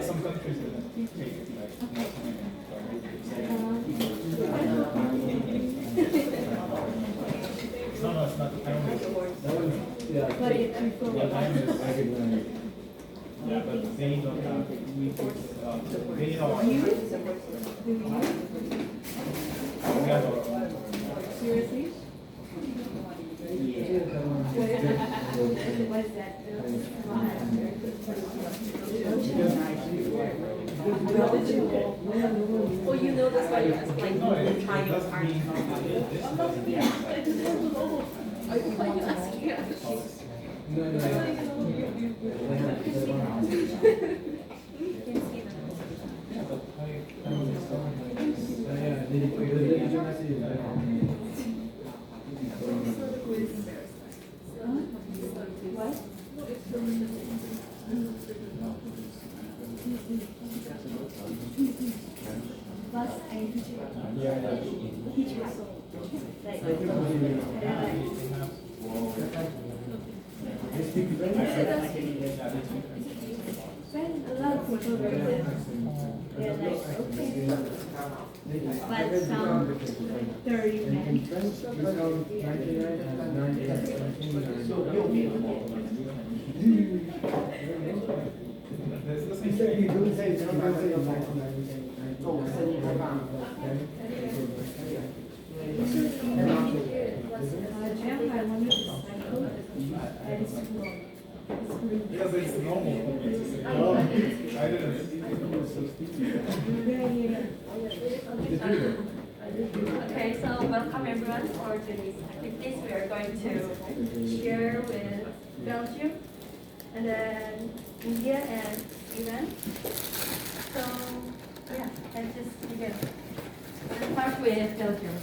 Some countries take it no, it's not. I don't yeah, but yeah, but they don't have we they don't Seriously? Well, you know that's why you're like the triangles aren't. But some 30 minutes. Yes, it's normal for me to say. Oh, I didn't. Okay, so welcome everyone for today's activities. We are going to share with Belgium and then India and Iran. So yeah, let's just begin. Let's start with Belgium.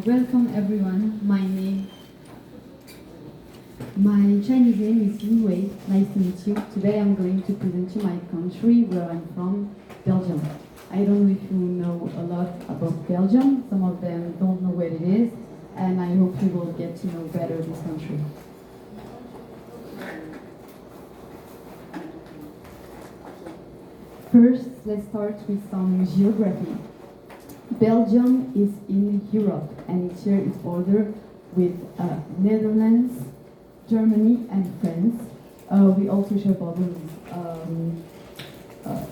Welcome everyone. My Chinese name is Li Wei. Nice to meet you. Today I'm going to present you my country, where I'm from, Belgium. I don't know if you know a lot about Belgium. Some of them don't know where it is, and I hope you will get to know better this country. First, let's start with some geography. Belgium is in Europe and it shares its border with Netherlands, Germany and France. We also share border with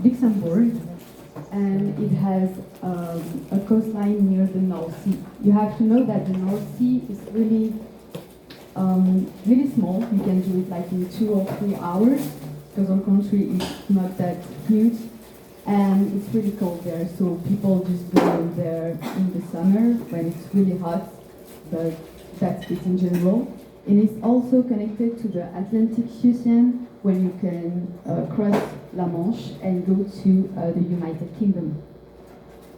Luxembourg, and it has a coastline near the North Sea. You have to know that the North Sea is really small. You can do it like in 2 or 3 hours because our country is not that huge. And it's really cold there, so people just go there in the summer when it's really hot, but that's it in general. And it's also connected to the Atlantic Ocean when you can cross La Manche and go to the United Kingdom.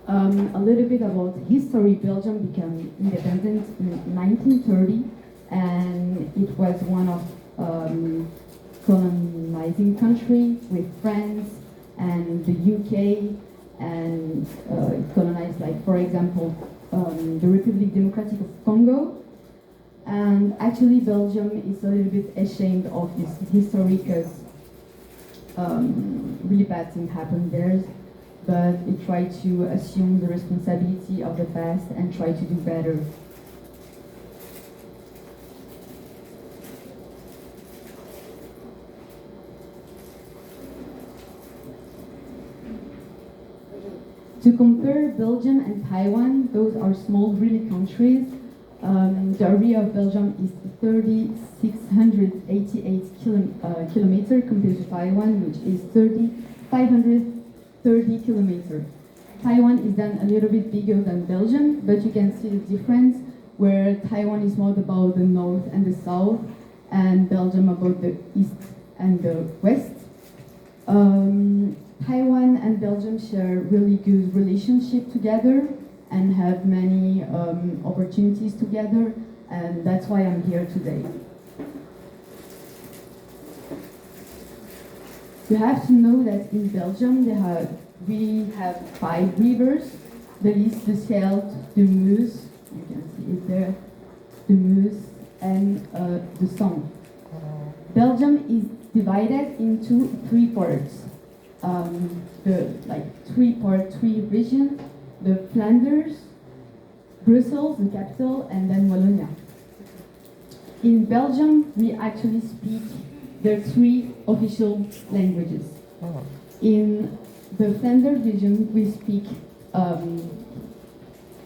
A little bit about history. Belgium became independent in 1930, and it was one of colonizing country with France and the UK, and it colonized, like, for example, the Republic Democratic of Congo. And actually Belgium is a little bit ashamed of this history because really bad things happened there, but it tried to assume the responsibility of the past and try to do better. To compare Belgium and Taiwan, those are small, really countries. The area of Belgium is 3,688 kilometers compared to Taiwan, which is 3,530 kilometers. Taiwan is then a little bit bigger than Belgium, but you can see the difference where Taiwan is more about the north and the south, and Belgium about the east and the west. Taiwan and Belgium share really good relationship together and have many opportunities together, and that's why I'm here today. You have to know that in Belgium we have 5 rivers: the Lys, the Scheldt, the Meuse, you can see it there, the Meuse, and the Somme. Belgium is divided into 3 parts. Three regions: the Flanders, Brussels, the capital, and then Wallonia. In Belgium, we actually speak the 3 official languages. In the Flanders region, we speak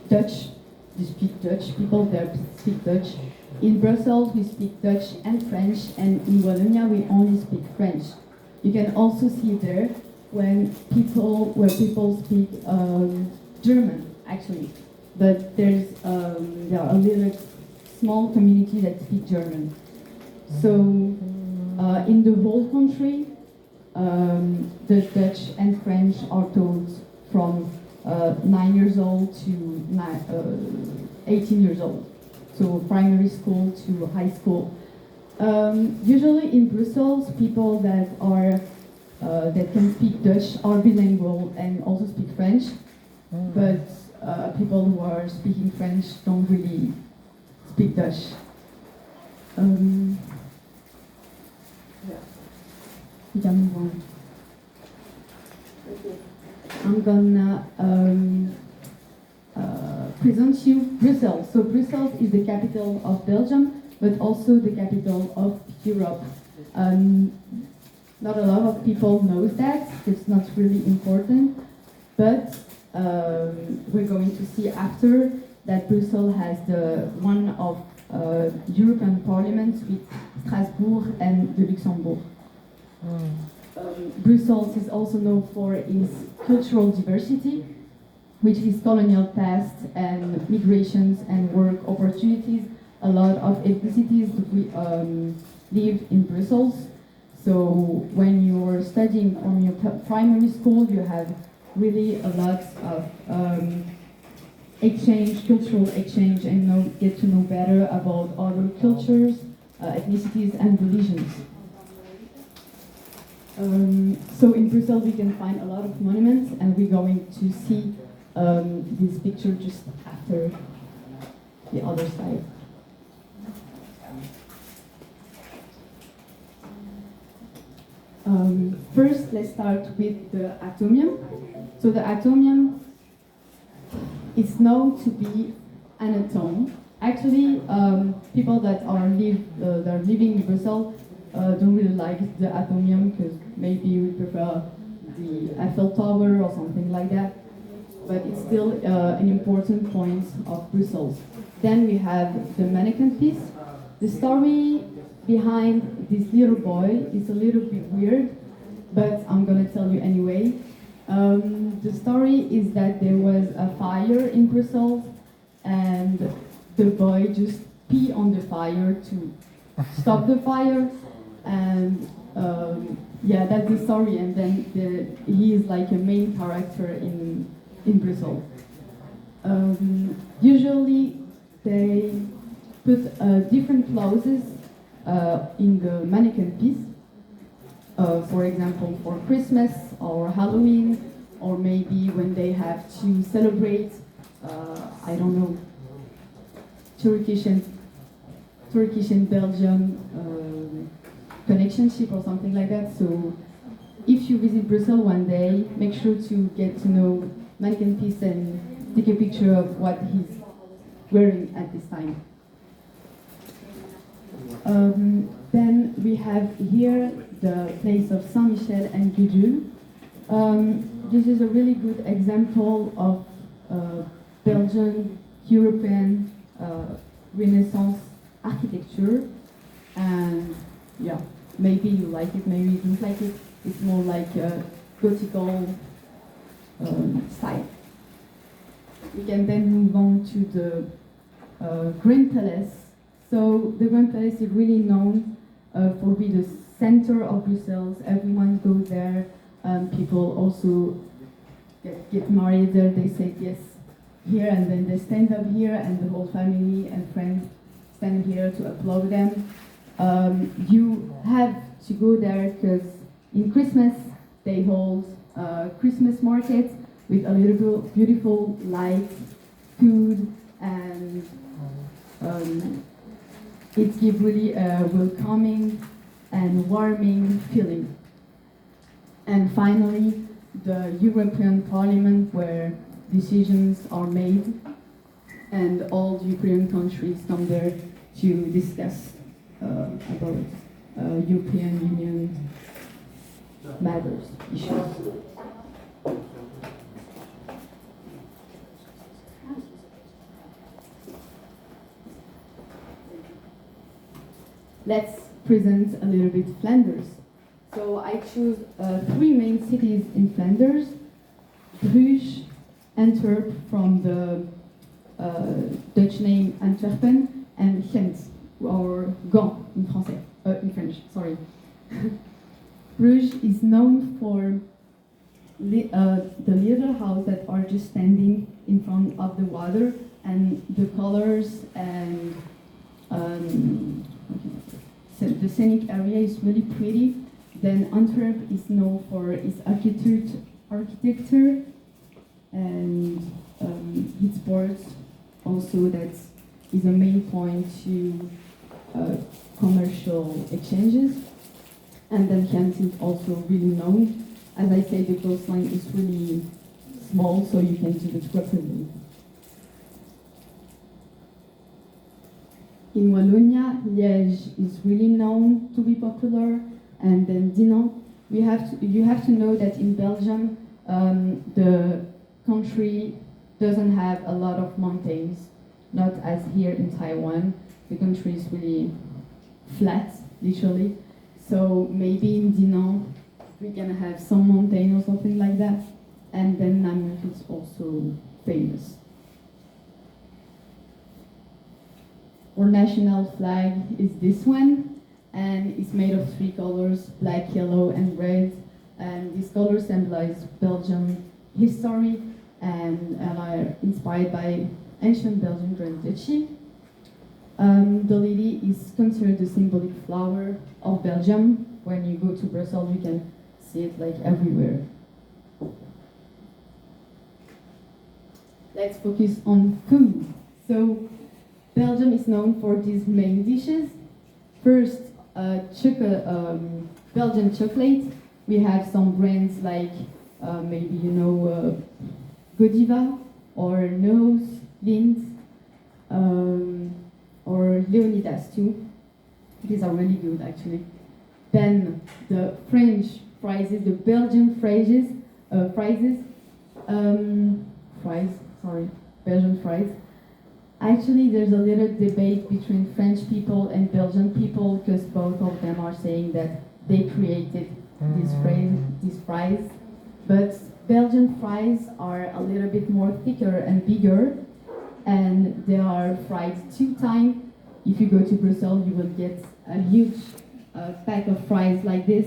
Dutch. You speak Dutch. People there speak Dutch. In Brussels, we speak Dutch and French, and in Wallonia, we only speak French. You can also see there where people speak German, actually, but there are a little small community that speak German. So in the whole country, the Dutch and French are taught from 9 years old to 18 years old. So primary school to high school. Usually in Brussels, people that can speak Dutch are bilingual and also speak French, but people who are speaking French don't really speak Dutch. We can move on. I'm gonna present you Brussels. So Brussels is the capital of Belgium, but also the capital of Europe. Not a lot of people know that. It's not really important, but we're going to see after that Brussels has one of European parliaments with Strasbourg and the Luxembourg. Brussels is also known for its cultural diversity, which is colonial past and migrations and work opportunities. A lot of ethnicities live in Brussels. So when you're studying from your primary school, you have really a lot of cultural exchange, and get to know better about other cultures, ethnicities, and religions. So in Brussels we can find a lot of monuments, and we're going to see this picture just after the other side. First, let's start with the atomium. So the atomium is known to be an atom. Actually, people that are living in Brussels don't really like the atomium because maybe we prefer the Eiffel Tower or something like that. But it's still an important point of Brussels. Then we have the mannequin piece. The story behind this little boy is a little bit weird, but I'm gonna tell you anyway. The story is that there was a fire in Brussels, and the boy just peed on the fire to stop the fire, and that's the story. And then he is like a main character in Brussels. Usually they put different clauses in the mannequin piece. For example, for Christmas or Halloween, or maybe when they have to celebrate, I don't know, Turkish and Belgian connectionship or something like that. So if you visit Brussels one day, make sure to get to know mannequin piece and take a picture of what he's wearing at this time. Then we have here the place of Saint-Michel and Gudule. This is a really good example of Belgian European Renaissance architecture, and maybe you like it, maybe you don't like it. It's more like a Gothical style. we can then move on to the Grand Palace. So the Grand Palace is really known for being the center of Brussels. Everyone goes there. People also get married there. They say yes here, and then they stand up here, and the whole family and friends stand here to applaud them. You have to go there because in Christmas they hold Christmas market with a little beautiful lights, food, and it gives really a welcoming and warming feeling. And finally, the European Parliament, where decisions are made, and all the European countries come there to discuss about European Union matters, issues. Let's present a little bit Flanders. So I choose 3 main cities in Flanders: Bruges, Antwerp from the Dutch name Antwerpen, and Ghent, or Gand in French, sorry. Bruges is known for the little house that are just standing in front of the water, and the colors and the scenic area is really pretty. Then Antwerp is known for its architecture and its ports. Also, that is a main point to commercial exchanges. And then Ghent is also really known. As I say, the coastline is really small, so you can do it properly. In Wallonia, Liège is really known to be popular, and then Dinant. You have to know that in Belgium, the country doesn't have a lot of mountains, not as here in Taiwan. The country is really flat, literally. So maybe in Dinant, we're gonna have some mountain or something like that. And then Namur is also famous. Our national flag is this one, and it's made of 3 colors, black, yellow, and red. And these colors symbolize Belgian history and are inspired by ancient Belgian Grand Duchy. The lily is considered the symbolic flower of Belgium. When you go to Brussels, you can see it like everywhere. Let's focus on food. So Belgium is known for these main dishes. First, Belgian chocolate. We have some brands like maybe you know Godiva or Nose, Lindt, or Leonidas too. These are really good actually. Then the French fries, the Belgian Belgian fries. Actually, there's a little debate between French people and Belgian people because both of them are saying that they created these fries. But Belgian fries are a little bit more thicker and bigger, and they are fried 2 times. If you go to Brussels, you will get a huge pack of fries like this,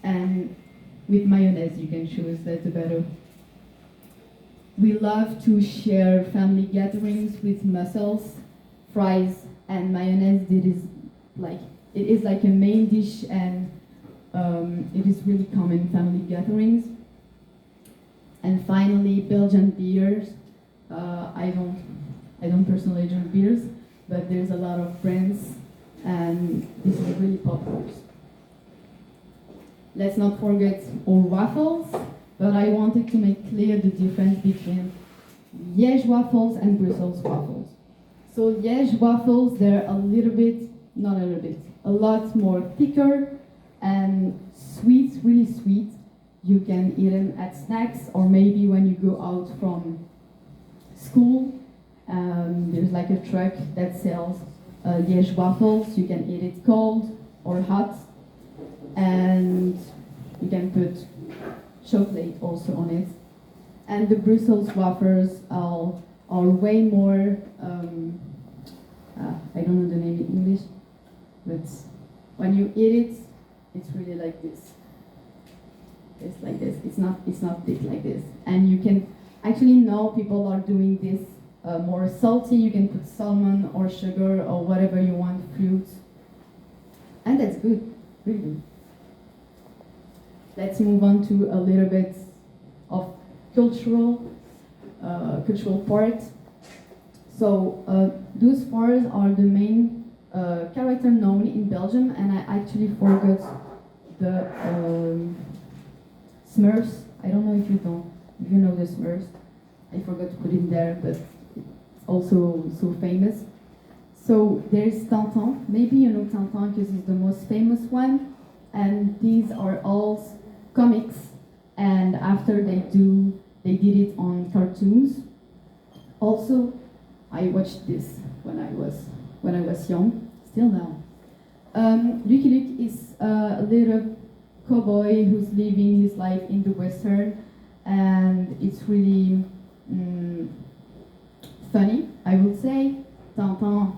and with mayonnaise you can choose, that's the better. We love to share family gatherings with mussels, fries, and mayonnaise. It is like a main dish, and it is really common in family gatherings. And finally, Belgian beers. I don't personally drink beers, but there's a lot of brands, and this is really popular. Let's not forget our waffles. But I wanted to make clear the difference between Liège waffles and Brussels waffles. So Liège waffles, they're a lot more thicker and sweet, really sweet. You can eat them at snacks, or maybe when you go out from school, there's like a truck that sells Liège waffles. You can eat it cold or hot, and you can put chocolate also on it. And the Brussels waffles are are way more, I don't know the name in English, but when you eat it, it's really like this. It's like this. It's not thick like this. And you can actually now people are doing this more salty. You can put salmon or sugar or whatever you want, fruit, and that's good, really good. Let's move on to a little bit of cultural part. So those four are the main character known in Belgium, and I actually forgot the Smurfs. I don't know if you know the Smurfs. I forgot to put it there, but it's also so famous. So there's Tintin. Maybe you know Tintin because it's the most famous one, and these are all comics. And after they did it on cartoons. Also, I watched this when I was young, still now. Lucky Luke is a little cowboy who's living his life in the Western, and it's really funny, I would say. Tintin,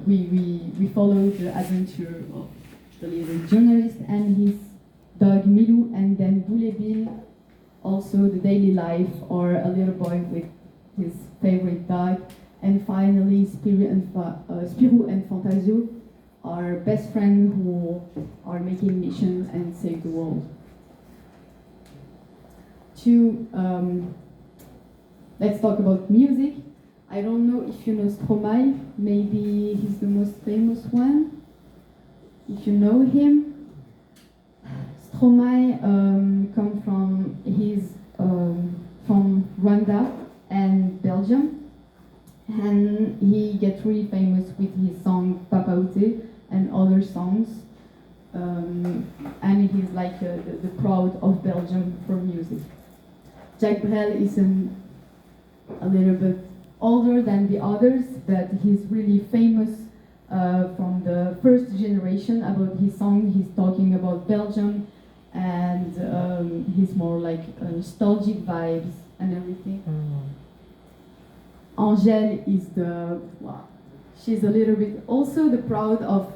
we follow the adventure of the little journalist and his dog Milou, and then Boule, also the daily life, or a little boy with his favorite dog, and finally Spirou and Fantasio are best friends who are making missions and save the world. Let's talk about music. I don't know if you know Stromae, maybe he's the most famous one. If you know him, Stromae comes from Rwanda and Belgium, and he gets really famous with his song Papa Oute and other songs, and he's like the proud of Belgium for music. Jacques Brel is a little bit older than the others, but he's really famous from the first generation about his song. He's talking about Belgium, and he's more like nostalgic vibes and everything. Angèle is she's a little bit also the proud of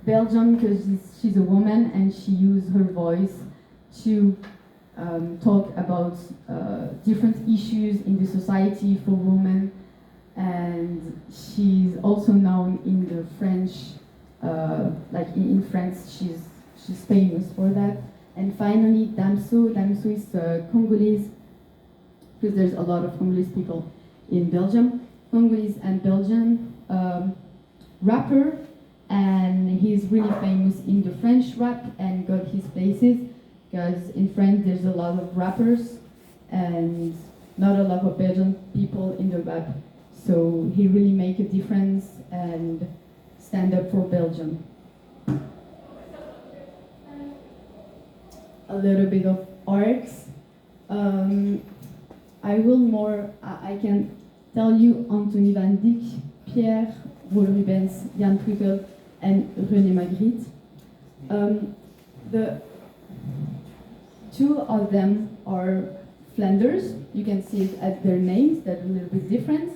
Belgium because she's a woman and she used her voice to talk about different issues in the society for women, and she's also known in the French, like in France, she's famous for that. And finally, Damso is Congolese, because there's a lot of Congolese people in Belgium. Congolese and Belgian rapper, and he's really famous in the French rap and got his places, because in France there's a lot of rappers and not a lot of Belgian people in the rap. So he really make a difference and stand up for Belgium. A little bit of arts. I can tell you Anthony van Dyck, Pierre, Paul Rubens, Jan Truyvel, and René Magritte. The two of them are Flanders. You can see it at their names, they're a little bit different.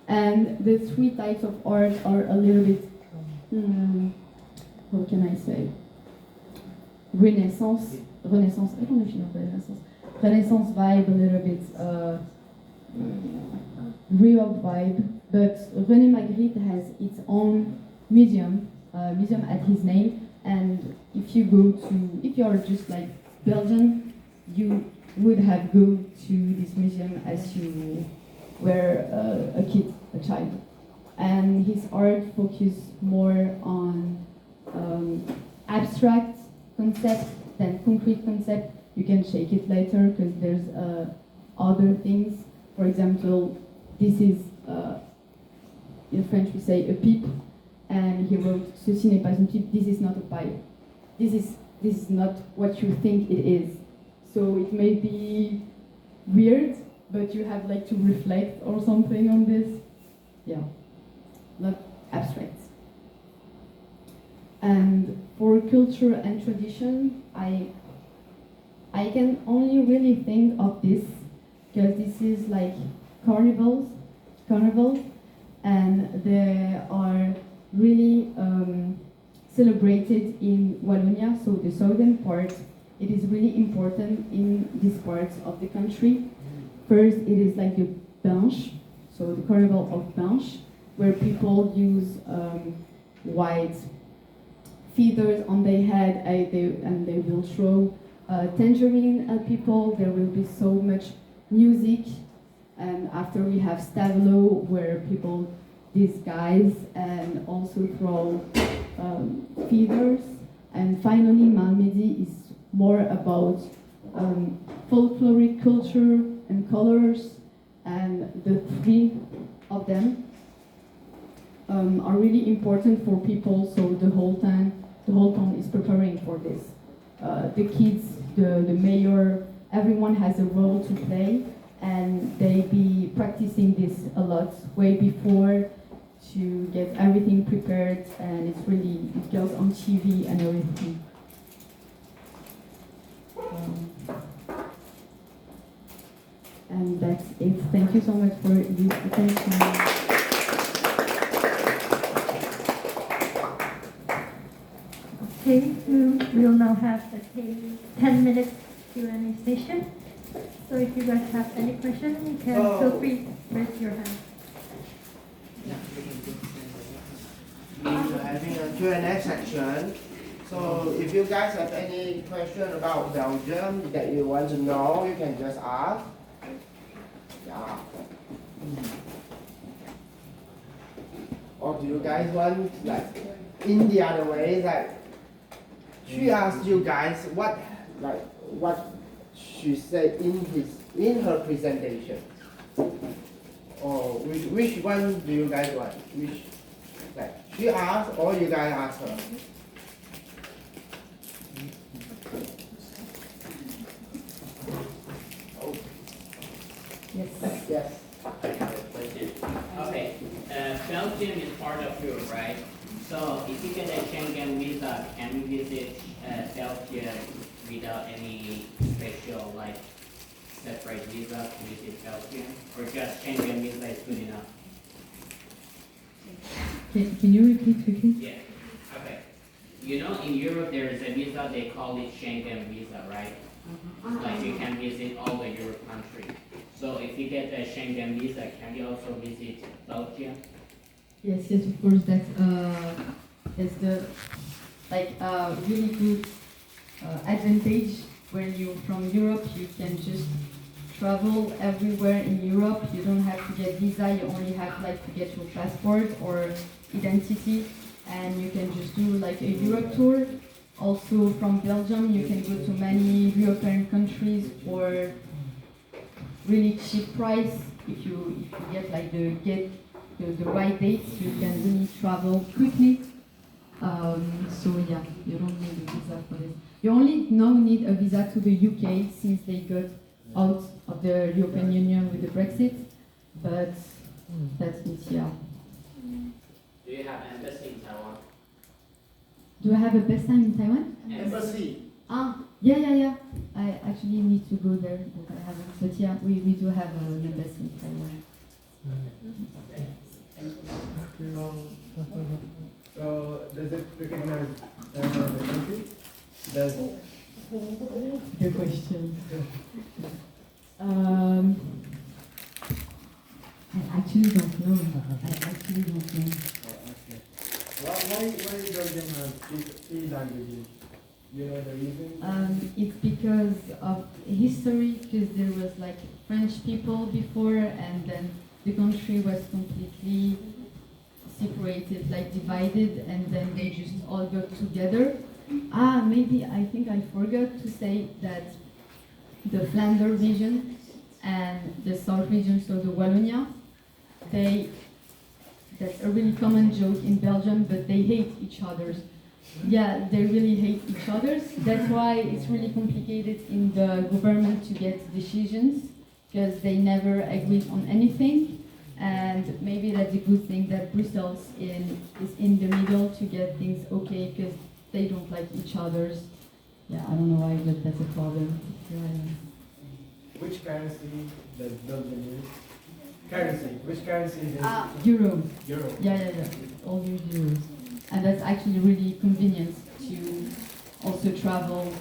And the three types of art are a little bit, how can I say? Renaissance, I don't know if you know Renaissance. Renaissance vibe, a little bit real vibe, but René Magritte has its own museum at his name, and if you are just like Belgian, you would have go to this museum as you were a child. And his art focus more on abstract concept than concrete concept. You can shake it later because there's other things. For example, this is, in French we say a pipe, and he wrote, "Ceci n'est pas une pipe, this is not a pipe. This is not what you think it is." So it may be weird, but you have like to reflect or something on this. Yeah, not abstract. And for culture and tradition, I can only really think of this, because this is like carnivals, and they are really celebrated in Wallonia, so the southern part. It is really important in this part of the country. First, it is like the Bench, so the carnival of Bench, where people use white feathers on their head, and they will throw tangerine at people. There will be so much music, and after we have Stavlo, where people disguise and also throw feathers, and finally Malmedy is more about folkloric culture and colors, and the three of them are really important for people. So the whole town is preparing for this. The kids, the mayor, everyone has a role to play, and they be practicing this a lot way before to get everything prepared, and it goes on TV and everything. And that's it. Thank you so much for your attention. Okay, we'll now have a 10-minute Q&A session. So if you guys have any questions, you can feel free to raise your hand. We're having a Q&A section. So if you guys have any question about Belgium that you want to know, you can just ask. Yeah. Or do you guys want, like, in the other way, like, she asked you guys what she said in her presentation. Or which one do you guys want? Which, like, she asked or you guys ask her? Yes. Yes. Okay, Belgium is part of Europe, right? So if you get a Schengen visa, can you visit Belgium without any special, like, separate visa to visit Belgium? Or just Schengen visa is good enough? Can you repeat quickly? Yeah, okay. You know, in Europe there is a visa, they call it Schengen visa, right? Like you can visit all the Europe countries. So if you get a Schengen visa, can you also visit Belgium? Yes, of course. That's the really good advantage when you're from Europe. You can just travel everywhere in Europe. You don't have to get visa. You only have to get your passport or identity, and you can just do like a Europe tour. Also from Belgium, you can go to many European countries for really cheap price. If you get the right dates, you can really travel quickly. So yeah, you don't need a visa for this. You only now need a visa to the UK since they got out of the European Union with the Brexit. But that's it, yeah. Do you have an embassy in Taiwan? Do I have a best time in Taiwan? Embassy. Yeah. I actually need to go there, but I haven't. But yeah, we do have an embassy in Taiwan. So does it recognize the country? Does Good question. I actually don't know. Why Belgium have three languages? You know the reason? It's because of history, because there was French people before, and then the country was completely separated, divided, and then they just all got together. Maybe I think I forgot to say that the Flanders region and the South region, so the Wallonia, that's a really common joke in Belgium, but they hate each other. Yeah, they really hate each other. That's why it's really complicated in the government to get decisions, because they never agreed on anything. And maybe that's a good thing that Brussels is in the middle to get things okay, because they don't like each other. Yeah, I don't know why, but that's a problem. Which currency does Belgium use? Currency. Which currency is it? Euro. Euro. Yeah. All use euros. And that's actually really convenient to also travel